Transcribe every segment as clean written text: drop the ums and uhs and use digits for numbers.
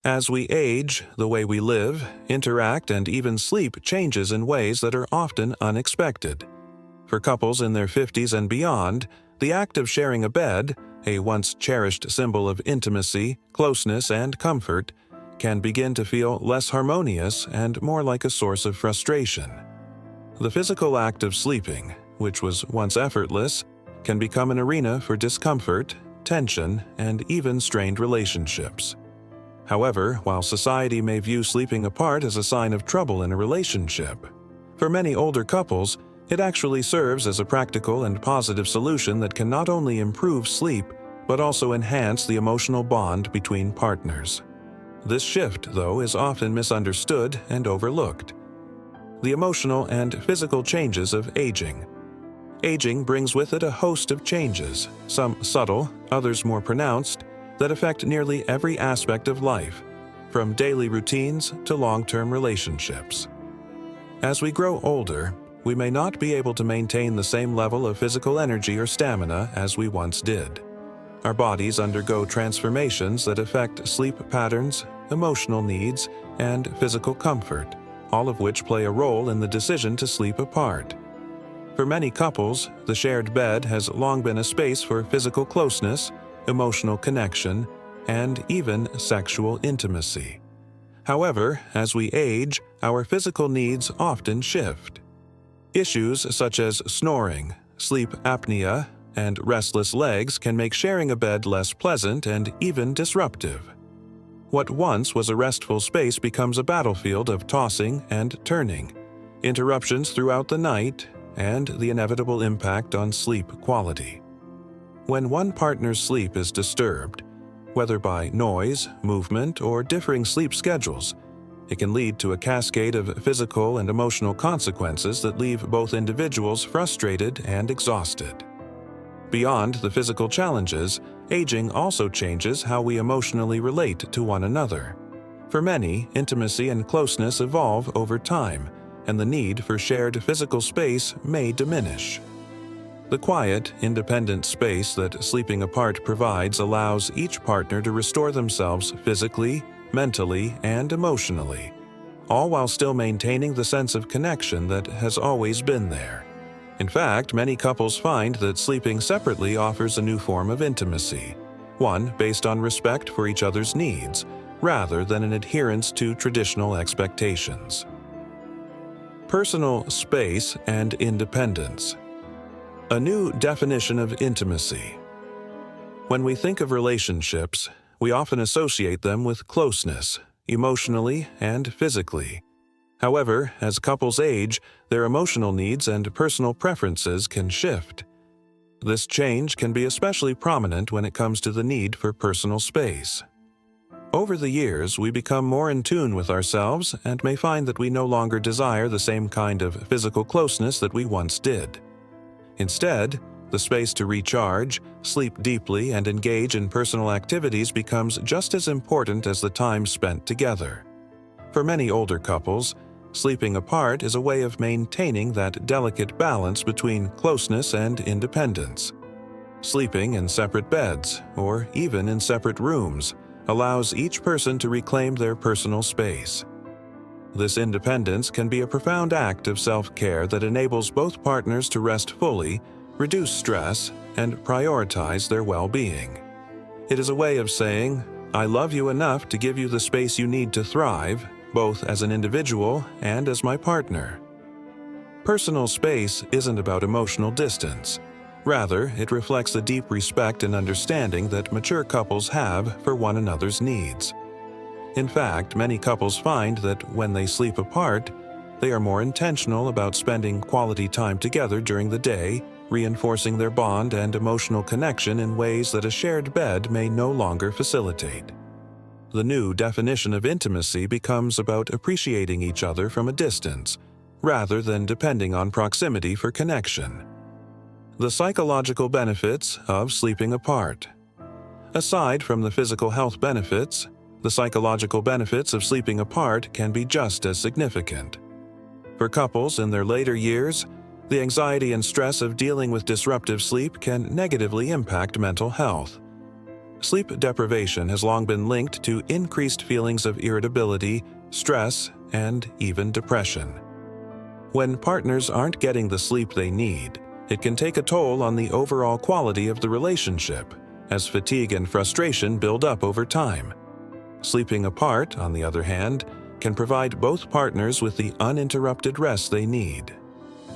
As we age, the way we live, interact, and even sleep changes in ways that are often unexpected. For couples in their 50s and beyond, the act of sharing a bed, a once cherished symbol of intimacy, closeness, and comfort, can begin to feel less harmonious and more like a source of frustration. The physical act of sleeping, which was once effortless, can become an arena for discomfort, tension, and even strained relationships. However, while society may view sleeping apart as a sign of trouble in a relationship, for many older couples, it actually serves as a practical and positive solution that can not only improve sleep, but also enhance the emotional bond between partners. This shift, though, is often misunderstood and overlooked. The emotional and physical changes of aging. Aging brings with it a host of changes, some subtle, others more pronounced, that affect nearly every aspect of life, from daily routines to long-term relationships. As we grow older, we may not be able to maintain the same level of physical energy or stamina as we once did. Our bodies undergo transformations that affect sleep patterns, emotional needs, and physical comfort, all of which play a role in the decision to sleep apart. For many couples, the shared bed has long been a space for physical closeness, emotional connection, and even sexual intimacy. However, as we age, our physical needs often shift. Issues such as snoring, sleep apnea, and restless legs can make sharing a bed less pleasant and even disruptive. What once was a restful space becomes a battlefield of tossing and turning, interruptions throughout the night, and the inevitable impact on sleep quality. When one partner's sleep is disturbed, whether by noise, movement, or differing sleep schedules, it can lead to a cascade of physical and emotional consequences that leave both individuals frustrated and exhausted. Beyond the physical challenges, aging also changes how we emotionally relate to one another. For many, intimacy and closeness evolve over time, and the need for shared physical space may diminish. The quiet, independent space that sleeping apart provides allows each partner to restore themselves physically, mentally, and emotionally, all while still maintaining the sense of connection that has always been there. In fact, many couples find that sleeping separately offers a new form of intimacy, one based on respect for each other's needs, rather than an adherence to traditional expectations. Personal space and independence. A new definition of intimacy. When we think of relationships, we often associate them with closeness, emotionally and physically. However, as couples age, their emotional needs and personal preferences can shift. This change can be especially prominent when it comes to the need for personal space. Over the years, we become more in tune with ourselves and may find that we no longer desire the same kind of physical closeness that we once did. Instead, the space to recharge, sleep deeply, and engage in personal activities becomes just as important as the time spent together. For many older couples, sleeping apart is a way of maintaining that delicate balance between closeness and independence. Sleeping in separate beds, or even in separate rooms, allows each person to reclaim their personal space. This independence can be a profound act of self-care that enables both partners to rest fully, reduce stress, and prioritize their well-being. It is a way of saying, "I love you enough to give you the space you need to thrive, both as an individual and as my partner." Personal space isn't about emotional distance. Rather, it reflects the deep respect and understanding that mature couples have for one another's needs. In fact, many couples find that when they sleep apart, they are more intentional about spending quality time together during the day, reinforcing their bond and emotional connection in ways that a shared bed may no longer facilitate. The new definition of intimacy becomes about appreciating each other from a distance, rather than depending on proximity for connection. The psychological benefits of sleeping apart. Aside from the physical health benefits, the psychological benefits of sleeping apart can be just as significant. For couples in their later years, the anxiety and stress of dealing with disruptive sleep can negatively impact mental health. Sleep deprivation has long been linked to increased feelings of irritability, stress, and even depression. When partners aren't getting the sleep they need, it can take a toll on the overall quality of the relationship, as fatigue and frustration build up over time. Sleeping apart, on the other hand, can provide both partners with the uninterrupted rest they need.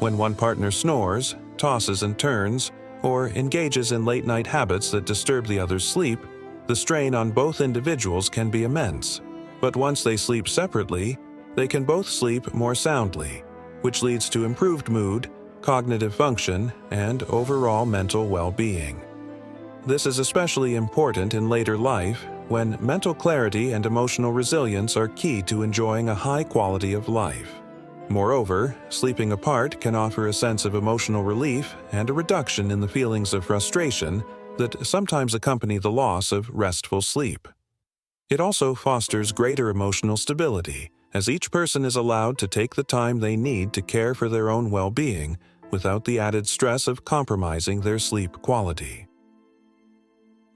When one partner snores, tosses and turns, or engages in late-night habits that disturb the other's sleep, the strain on both individuals can be immense. But once they sleep separately, they can both sleep more soundly, which leads to improved mood, cognitive function, and overall mental well-being. This is especially important in later life, when mental clarity and emotional resilience are key to enjoying a high quality of life. Moreover, sleeping apart can offer a sense of emotional relief and a reduction in the feelings of frustration that sometimes accompany the loss of restful sleep. It also fosters greater emotional stability, as each person is allowed to take the time they need to care for their own well-being without the added stress of compromising their sleep quality.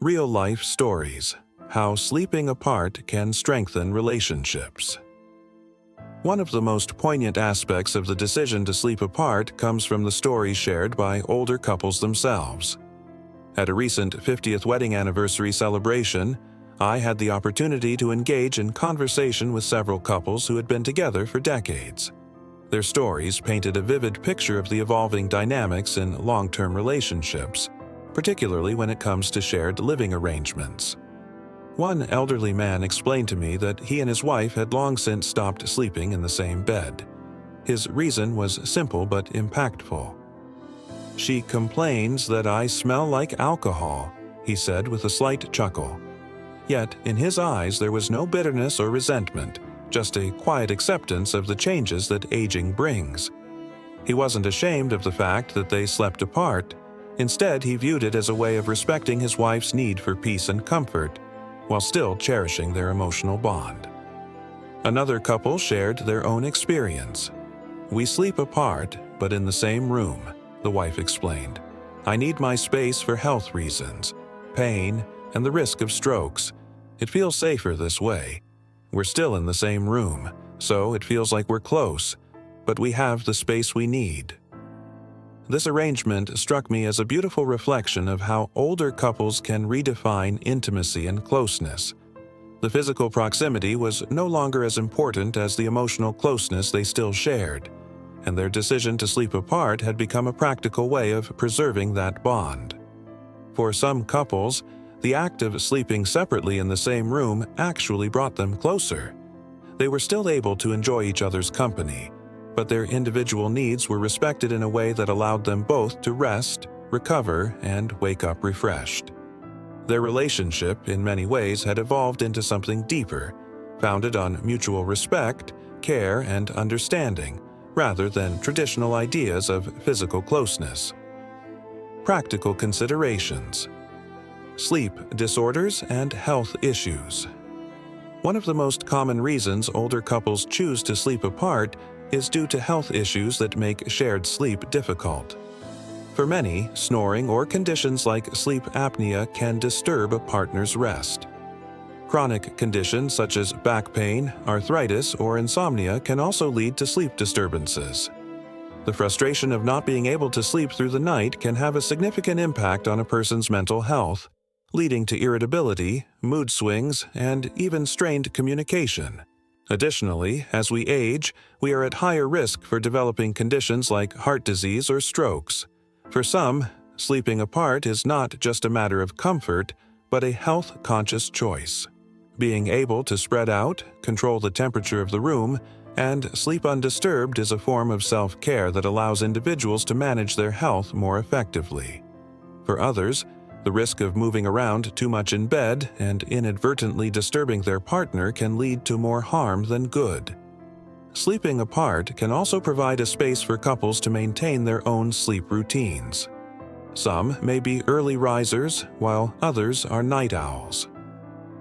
Real-life stories: how sleeping apart can strengthen relationships. One of the most poignant aspects of the decision to sleep apart comes from the stories shared by older couples themselves. At a recent 50th wedding anniversary celebration, I had the opportunity to engage in conversation with several couples who had been together for decades. Their stories painted a vivid picture of the evolving dynamics in long-term relationships, particularly when it comes to shared living arrangements. One elderly man explained to me that he and his wife had long since stopped sleeping in the same bed. His reason was simple but impactful. "She complains that I smell like alcohol," he said with a slight chuckle. Yet, in his eyes, there was no bitterness or resentment, just a quiet acceptance of the changes that aging brings. He wasn't ashamed of the fact that they slept apart. Instead, he viewed it as a way of respecting his wife's need for peace and comfort, while still cherishing their emotional bond. Another couple shared their own experience. "We sleep apart, but in the same room," the wife explained. "I need my space for health reasons, pain, and the risk of strokes. It feels safer this way. We're still in the same room, so it feels like we're close, but we have the space we need." This arrangement struck me as a beautiful reflection of how older couples can redefine intimacy and closeness. The physical proximity was no longer as important as the emotional closeness they still shared, and their decision to sleep apart had become a practical way of preserving that bond. For some couples, the act of sleeping separately in the same room actually brought them closer. They were still able to enjoy each other's company, but their individual needs were respected in a way that allowed them both to rest, recover, and wake up refreshed. Their relationship, in many ways, had evolved into something deeper, founded on mutual respect, care, and understanding, rather than traditional ideas of physical closeness. Practical considerations: sleep disorders and health issues. One of the most common reasons older couples choose to sleep apart is due to health issues that make shared sleep difficult. For many, snoring or conditions like sleep apnea can disturb a partner's rest. Chronic conditions such as back pain, arthritis, or insomnia can also lead to sleep disturbances. The frustration of not being able to sleep through the night can have a significant impact on a person's mental health, leading to irritability, mood swings, and even strained communication. Additionally, as we age, we are at higher risk for developing conditions like heart disease or strokes. For some, sleeping apart is not just a matter of comfort, but a health-conscious choice. Being able to spread out, control the temperature of the room, and sleep undisturbed is a form of self-care that allows individuals to manage their health more effectively. For others, the risk of moving around too much in bed and inadvertently disturbing their partner can lead to more harm than good. Sleeping apart can also provide a space for couples to maintain their own sleep routines. Some may be early risers, while others are night owls.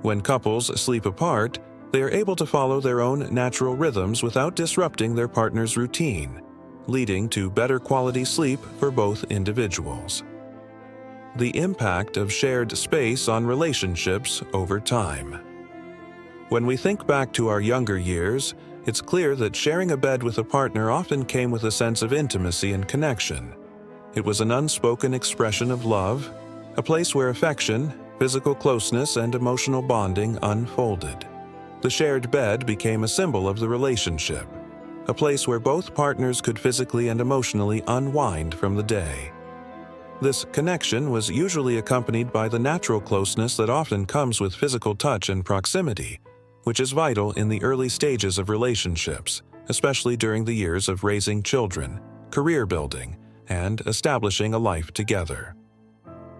When couples sleep apart, they are able to follow their own natural rhythms without disrupting their partner's routine, leading to better quality sleep for both individuals. the impact of shared space on relationships over time. When we think back to our younger years, it's clear that sharing a bed with a partner often came with a sense of intimacy and connection. It was an unspoken expression of love, a place where affection, physical closeness, and emotional bonding unfolded. The shared bed became a symbol of the relationship, a place where both partners could physically and emotionally unwind from the day. This connection was usually accompanied by the natural closeness that often comes with physical touch and proximity, which is vital in the early stages of relationships, especially during the years of raising children, career building, and establishing a life together.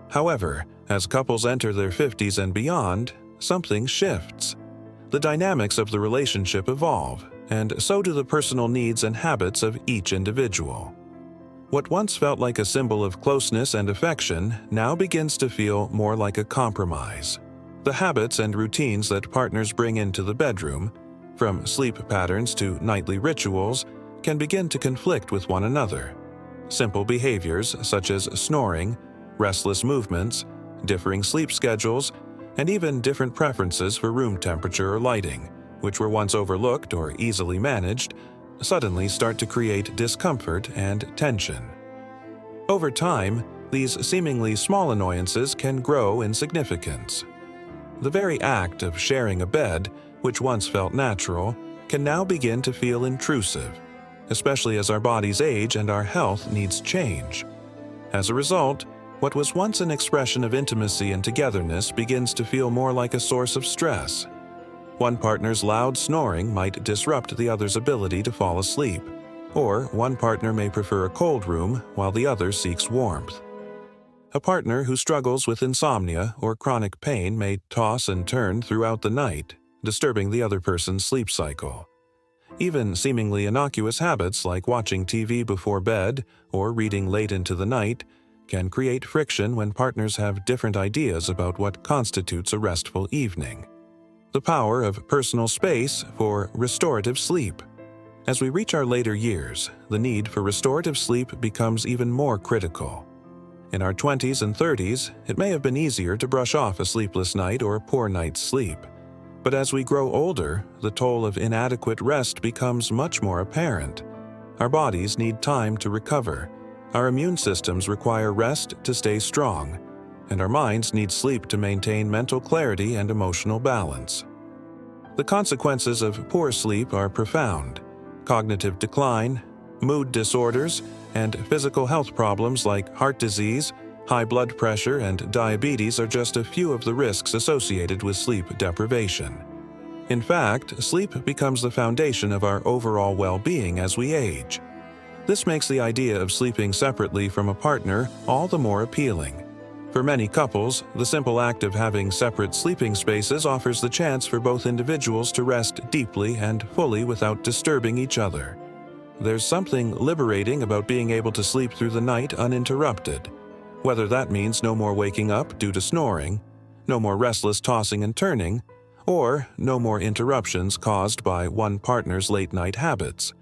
However, as couples enter their 50s and beyond, something shifts. The dynamics of the relationship evolve, and so do the personal needs and habits of each individual. What once felt like a symbol of closeness and affection now begins to feel more like a compromise. The habits and routines that partners bring into the bedroom, from sleep patterns to nightly rituals, can begin to conflict with one another. Simple behaviors such as snoring, restless movements, differing sleep schedules, and even different preferences for room temperature or lighting, which were once overlooked or easily managed, suddenly start to create discomfort and tension. Over time, these seemingly small annoyances can grow in significance. The very act of sharing a bed, which once felt natural, can now begin to feel intrusive, especially as our bodies age and our health needs change. As a result, what was once an expression of intimacy and togetherness begins to feel more like a source of stress. One partner's loud snoring might disrupt the other's ability to fall asleep, or one partner may prefer a cold room while the other seeks warmth. A partner who struggles with insomnia or chronic pain may toss and turn throughout the night, disturbing the other person's sleep cycle. Even seemingly innocuous habits like watching TV before bed or reading late into the night can create friction when partners have different ideas about what constitutes a restful evening. The power of personal space for restorative sleep. As we reach our later years, the need for restorative sleep becomes even more critical. In our 20s and 30s, it may have been easier to brush off a sleepless night or a poor night's sleep. But as we grow older, the toll of inadequate rest becomes much more apparent. Our bodies need time to recover, our immune systems require rest to stay strong, and our minds need sleep to maintain mental clarity and emotional balance. The consequences of poor sleep are profound. Cognitive decline, mood disorders, and physical health problems like heart disease, high blood pressure, and diabetes are just a few of the risks associated with sleep deprivation. In fact, sleep becomes the foundation of our overall well-being as we age. This makes the idea of sleeping separately from a partner all the more appealing. For many couples, the simple act of having separate sleeping spaces offers the chance for both individuals to rest deeply and fully without disturbing each other. There's something liberating about being able to sleep through the night uninterrupted, whether that means no more waking up due to snoring, no more restless tossing and turning, or no more interruptions caused by one partner's late-night habits.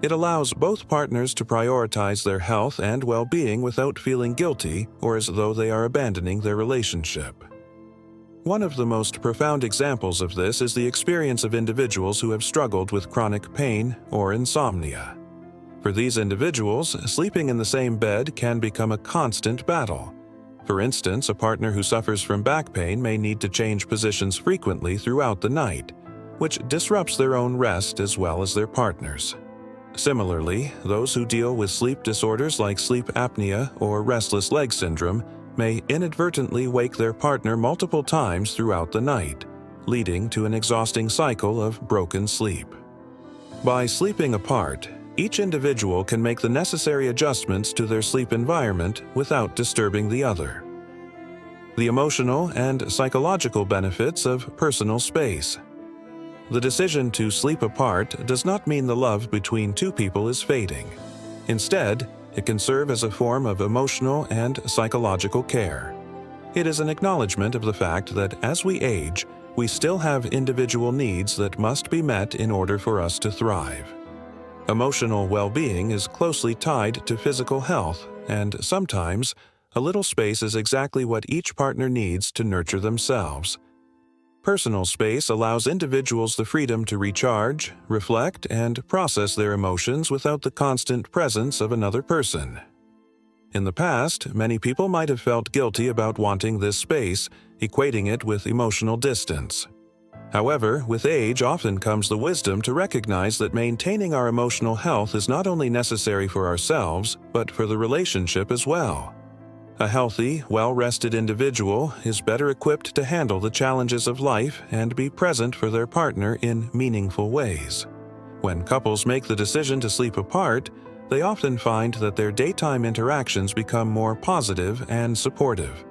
It allows both partners to prioritize their health and well-being without feeling guilty or as though they are abandoning their relationship. One of the most profound examples of this is the experience of individuals who have struggled with chronic pain or insomnia. For these individuals, sleeping in the same bed can become a constant battle. For instance, a partner who suffers from back pain may need to change positions frequently throughout the night, which disrupts their own rest as well as their partner's. Similarly, those who deal with sleep disorders like sleep apnea or restless leg syndrome may inadvertently wake their partner multiple times throughout the night, leading to an exhausting cycle of broken sleep. By sleeping apart, each individual can make the necessary adjustments to their sleep environment without disturbing the other. The emotional and psychological benefits of personal space. The decision to sleep apart does not mean the love between two people is fading. Instead, it can serve as a form of emotional and psychological care. It is an acknowledgement of the fact that as we age, we still have individual needs that must be met in order for us to thrive. Emotional well-being is closely tied to physical health, and sometimes A little space is exactly what each partner needs to nurture themselves. Personal space allows individuals the freedom to recharge, reflect, and process their emotions without the constant presence of another person. In the past, many people might have felt guilty about wanting this space, equating it with emotional distance. However, with age often comes the wisdom to recognize that maintaining our emotional health is not only necessary for ourselves, but for the relationship as well. A healthy, well-rested individual is better equipped to handle the challenges of life and be present for their partner in meaningful ways. When couples make the decision to sleep apart, they often find that their daytime interactions become more positive and supportive.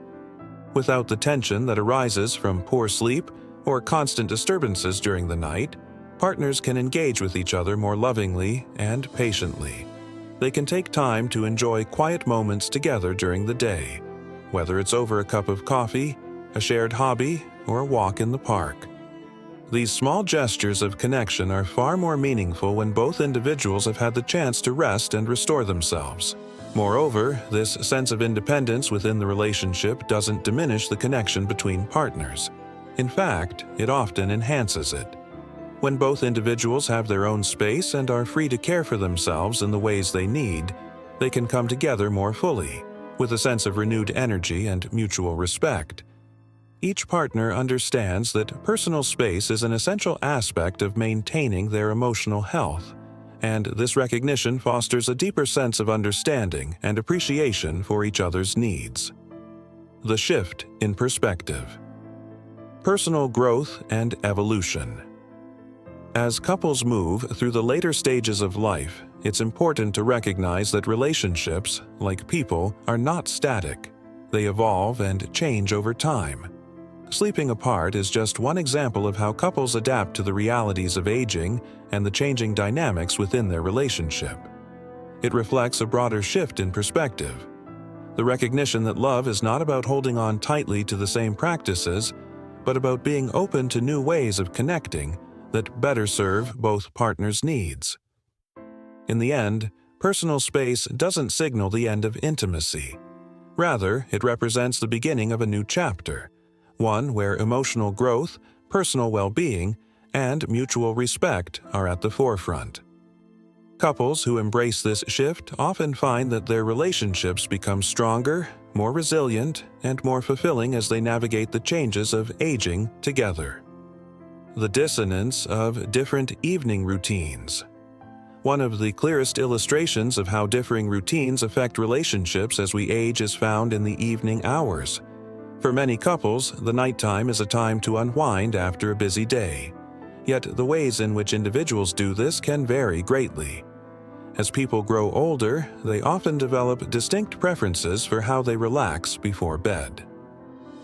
Without the tension that arises from poor sleep or constant disturbances during the night, partners can engage with each other more lovingly and patiently. They can take time to enjoy quiet moments together during the day, whether it's over a cup of coffee, a shared hobby, or a walk in the park. These small gestures of connection are far more meaningful when both individuals have had the chance to rest and restore themselves. Moreover, this sense of independence within the relationship doesn't diminish the connection between partners. In fact, it often enhances it. When both individuals have their own space and are free to care for themselves in the ways they need, they can come together more fully, with a sense of renewed energy and mutual respect. Each partner understands that personal space is an essential aspect of maintaining their emotional health, and this recognition fosters a deeper sense of understanding and appreciation for each other's needs. The shift in perspective. Personal growth and evolution. As couples move through the later stages of life, it's important to recognize that relationships, like people, are not static. They evolve and change over time. Sleeping apart is just one example of how couples adapt to the realities of aging and the changing dynamics within their relationship. It reflects a broader shift in perspective. The recognition that love is not about holding on tightly to the same practices, but about being open to new ways of connecting that better serve both partners' needs. In the end, personal space doesn't signal the end of intimacy. Rather, it represents the beginning of a new chapter, one where emotional growth, personal well-being, and mutual respect are at the forefront. Couples who embrace this shift often find that their relationships become stronger, more resilient, and more fulfilling as they navigate the changes of aging together. The dissonance of different evening routines. One of the clearest illustrations of how differing routines affect relationships as we age is found in the evening hours. For many couples, the nighttime is a time to unwind after a busy day. Yet the ways in which individuals do this can vary greatly. As people grow older, they often develop distinct preferences for how they relax before bed.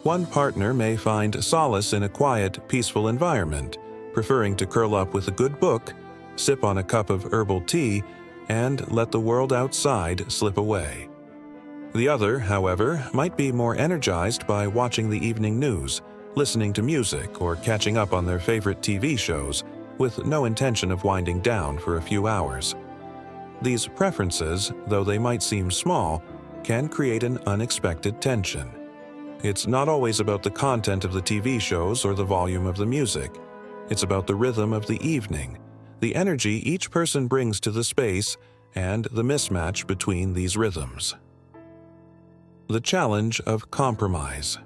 One partner may find solace in a quiet, peaceful environment, preferring to curl up with a good book, sip on a cup of herbal tea, and let the world outside slip away. The other, however, might be more energized by watching the evening news, listening to music, or catching up on their favorite TV shows, with no intention of winding down for a few hours. These preferences, though they might seem small, can create an unexpected tension. It's not always about the content of the TV shows or the volume of the music. It's about the rhythm of the evening, the energy each person brings to the space, and the mismatch between these rhythms. The challenge of compromise.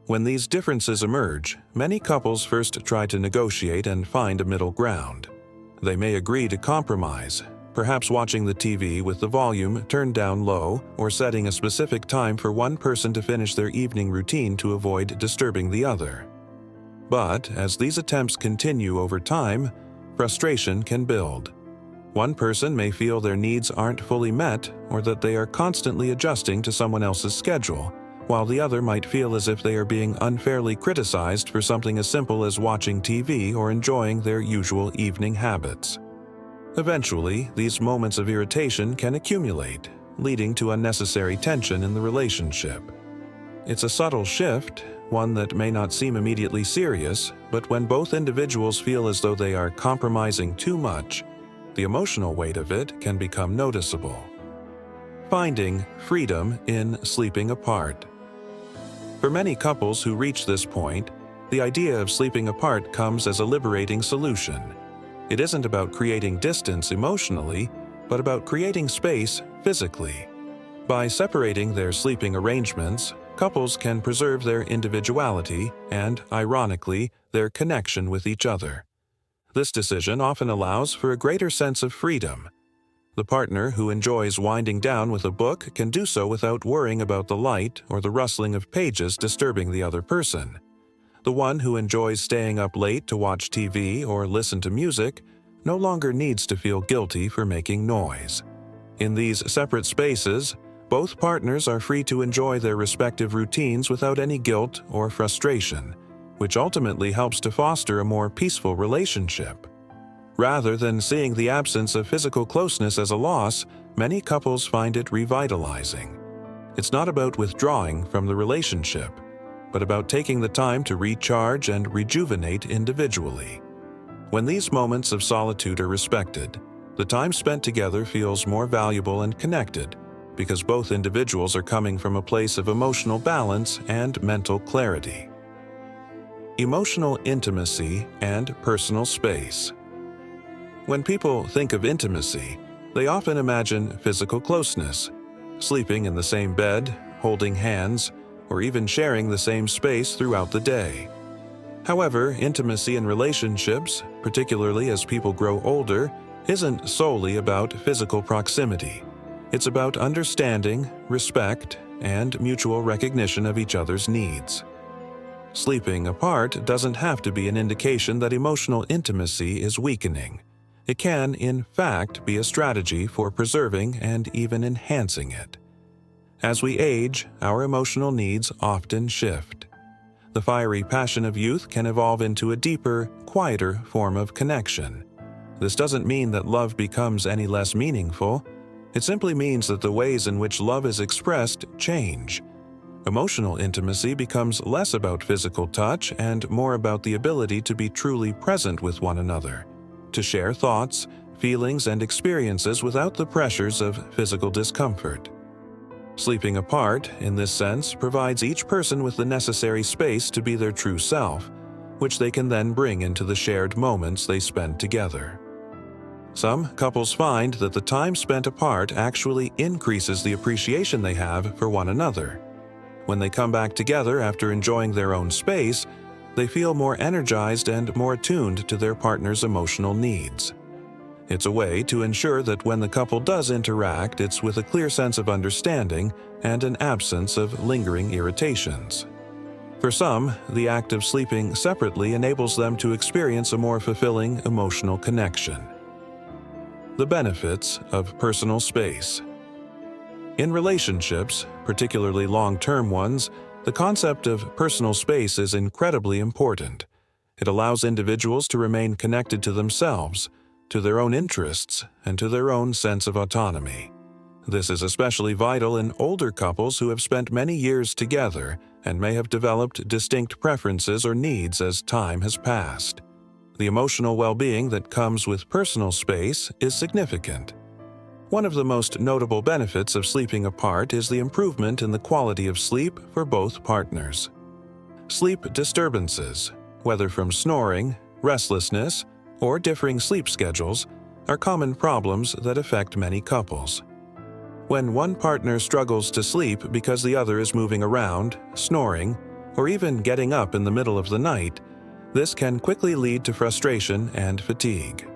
When these differences emerge, many couples first try to negotiate and find a middle ground. They may agree to compromise, perhaps watching the TV with the volume turned down low or setting a specific time for one person to finish their evening routine to avoid disturbing the other. But as these attempts continue over time, frustration can build. One person may feel their needs aren't fully met or that they are constantly adjusting to someone else's schedule, while the other might feel as if they are being unfairly criticized for something as simple as watching TV or enjoying their usual evening habits. Eventually, these moments of irritation can accumulate, leading to unnecessary tension in the relationship. It's a subtle shift, one that may not seem immediately serious, but when both individuals feel as though they are compromising too much, the emotional weight of it can become noticeable. finding freedom in sleeping apart. For many couples who reach this point, the idea of sleeping apart comes as a liberating solution. It isn't about creating distance emotionally, but about creating space physically. By separating their sleeping arrangements, couples can preserve their individuality and, ironically, their connection with each other. This decision often allows for a greater sense of freedom. The partner who enjoys winding down with a book can do so without worrying about the light or the rustling of pages disturbing the other person. The one who enjoys staying up late to watch TV or listen to music no longer needs to feel guilty for making noise. In these separate spaces, both partners are free to enjoy their respective routines without any guilt or frustration, which ultimately helps to foster a more peaceful relationship. Rather than seeing the absence of physical closeness as a loss, many couples find it revitalizing. It's not about withdrawing from the relationship, but about taking the time to recharge and rejuvenate individually. When these moments of solitude are respected, the time spent together feels more valuable and connected because both individuals are coming from a place of emotional balance and mental clarity. Emotional intimacy and personal space. When people think of intimacy, they often imagine physical closeness, sleeping in the same bed, holding hands, or even sharing the same space throughout the day. However, intimacy in relationships, particularly as people grow older, isn't solely about physical proximity. It's about understanding, respect, and mutual recognition of each other's needs. Sleeping apart doesn't have to be an indication that emotional intimacy is weakening. It can, in fact, be a strategy for preserving and even enhancing it. As we age, our emotional needs often shift. The fiery passion of youth can evolve into a deeper, quieter form of connection. This doesn't mean that love becomes any less meaningful. It simply means that the ways in which love is expressed change. Emotional intimacy becomes less about physical touch and more about the ability to be truly present with one another, to share thoughts, feelings, and experiences without the pressures of physical discomfort. Sleeping apart, in this sense, provides each person with the necessary space to be their true self, which they can then bring into the shared moments they spend together. Some couples find that the time spent apart actually increases the appreciation they have for one another. When they come back together after enjoying their own space, they feel more energized and more attuned to their partner's emotional needs. It's a way to ensure that when the couple does interact, it's with a clear sense of understanding and an absence of lingering irritations. For some, the act of sleeping separately enables them to experience a more fulfilling emotional connection. The benefits of personal space. In relationships, particularly long-term ones, the concept of personal space is incredibly important. It allows individuals to remain connected to themselves, to their own interests, and to their own sense of autonomy. This is especially vital in older couples who have spent many years together and may have developed distinct preferences or needs as time has passed. The emotional well-being that comes with personal space is significant. One of the most notable benefits of sleeping apart is the improvement in the quality of sleep for both partners. Sleep disturbances, whether from snoring, restlessness, or differing sleep schedules, are common problems that affect many couples. When one partner struggles to sleep because the other is moving around, snoring, or even getting up in the middle of the night, this can quickly lead to frustration and fatigue.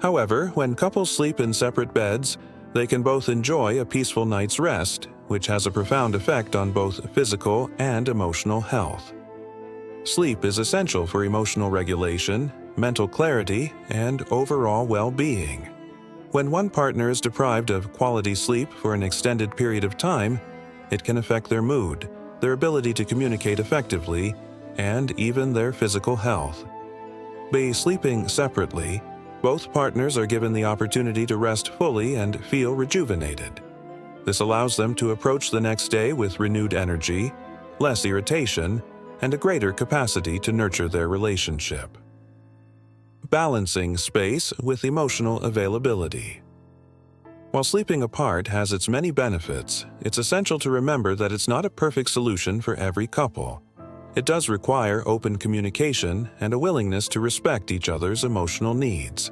However, when couples sleep in separate beds, they can both enjoy a peaceful night's rest, which has a profound effect on both physical and emotional health. Sleep is essential for emotional regulation, mental clarity, and overall well-being. When one partner is deprived of quality sleep for an extended period of time, it can affect their mood, their ability to communicate effectively, and even their physical health. By sleeping separately, both partners are given the opportunity to rest fully and feel rejuvenated. This allows them to approach the next day with renewed energy, less irritation, and a greater capacity to nurture their relationship. Balancing space with emotional availability. While sleeping apart has its many benefits, it's essential to remember that it's not a perfect solution for every couple. It does require open communication and a willingness to respect each other's emotional needs.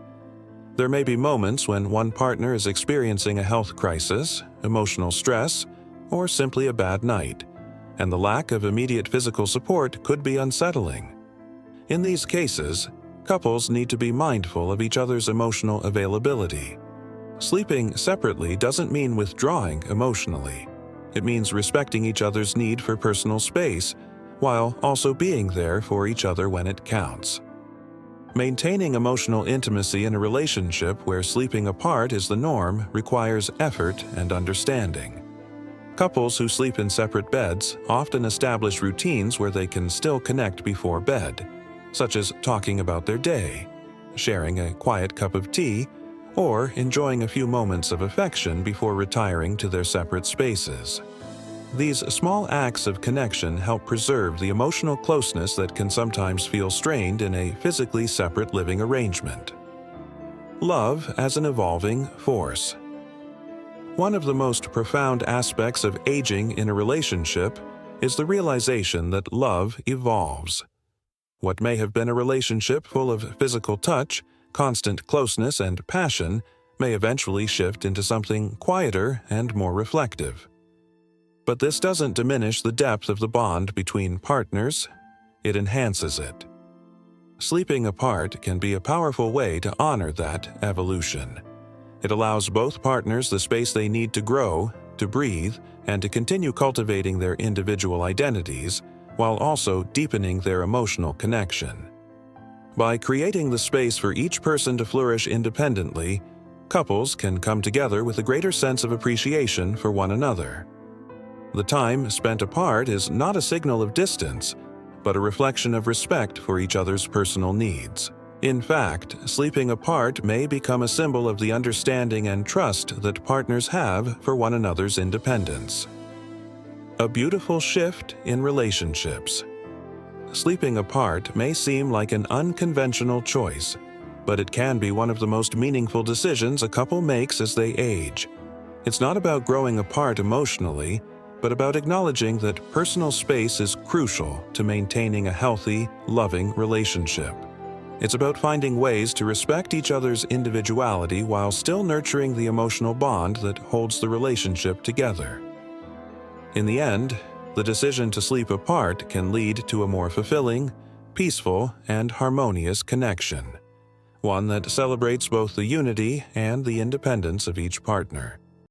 There may be moments when one partner is experiencing a health crisis, emotional stress, or simply a bad night, and the lack of immediate physical support could be unsettling. In these cases, couples need to be mindful of each other's emotional availability. Sleeping separately doesn't mean withdrawing emotionally. It means respecting each other's need for personal space, while also being there for each other when it counts. Maintaining emotional intimacy in a relationship where sleeping apart is the norm requires effort and understanding. Couples who sleep in separate beds often establish routines where they can still connect before bed, such as talking about their day, sharing a quiet cup of tea, or enjoying a few moments of affection before retiring to their separate spaces. These small acts of connection help preserve the emotional closeness that can sometimes feel strained in a physically separate living arrangement. Love as an evolving force. One of the most profound aspects of aging in a relationship is the realization that love evolves. What may have been a relationship full of physical touch, constant closeness, and passion may eventually shift into something quieter and more reflective. But this doesn't diminish the depth of the bond between partners, it enhances it. Sleeping apart can be a powerful way to honor that evolution. It allows both partners the space they need to grow, to breathe, and to continue cultivating their individual identities, while also deepening their emotional connection. By creating the space for each person to flourish independently, couples can come together with a greater sense of appreciation for one another. The time spent apart is not a signal of distance, but a reflection of respect for each other's personal needs. In fact, sleeping apart may become a symbol of the understanding and trust that partners have for one another's independence. A beautiful shift in relationships. Sleeping apart may seem like an unconventional choice, but it can be one of the most meaningful decisions a couple makes as they age. It's not about growing apart emotionally, but about acknowledging that personal space is crucial to maintaining a healthy, loving relationship. It's about finding ways to respect each other's individuality while still nurturing the emotional bond that holds the relationship together. In the end, the decision to sleep apart can lead to a more fulfilling, peaceful, and harmonious connection, one that celebrates both the unity and the independence of each partner.